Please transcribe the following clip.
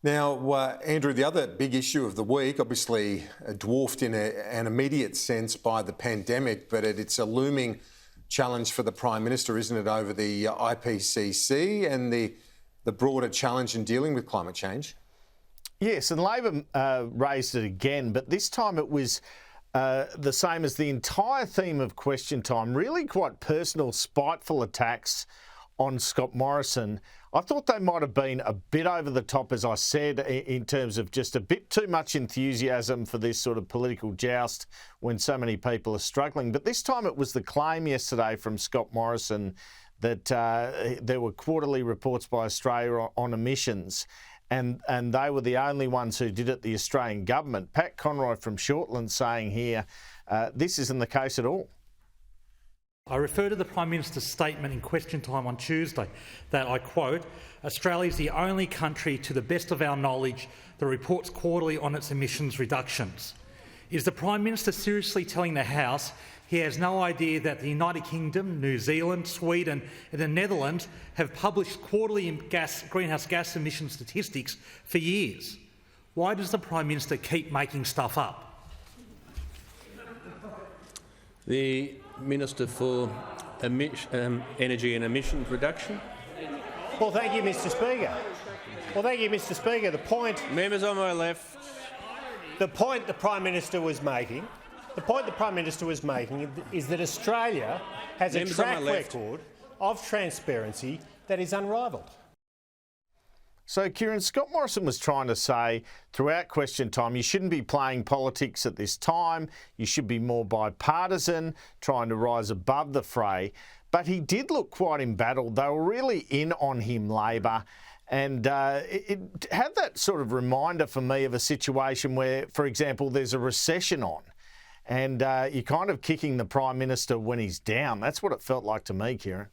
Now, Andrew, the other big issue of the week, obviously dwarfed in an immediate sense by the pandemic, but it's a looming challenge for the Prime Minister, isn't it, over the IPCC and the broader challenge in dealing with climate change? Yes, and Labor raised it again, but this time it was the same as the entire theme of Question Time, really quite personal, spiteful attacks on Scott Morrison. I thought they might have been a bit over the top, as I said, in terms of just a bit too much enthusiasm for this sort of political joust when so many people are struggling. But this time it was the claim yesterday from Scott Morrison that there were quarterly reports by Australia on emissions, and they were the only ones who did it, the Australian government. Pat Conroy from Shortland saying here, this isn't the case at all. I refer to the Prime Minister's statement in Question Time on Tuesday that, I quote, "Australia is the only country, to the best of our knowledge, that reports quarterly on its emissions reductions." Is the Prime Minister seriously telling the House he has no idea that the United Kingdom, New Zealand, Sweden and the Netherlands have published quarterly greenhouse gas emission statistics for years? Why does the Prime Minister keep making stuff up? The Minister for Energy and Emissions Reduction. Well, thank you, Mr. Speaker. The point Members on my left. the Prime Minister was making is that Australia has a track record of transparency that is unrivalled. So, Kieran, Scott Morrison was trying to say throughout Question Time, you shouldn't be playing politics at this time. You should be more bipartisan, trying to rise above the fray. But he did look quite embattled. They were really in on him, Labor. And it had that sort of reminder for me of a situation where, for example, there's a recession on and you're kind of kicking the Prime Minister when he's down. That's what it felt like to me, Kieran.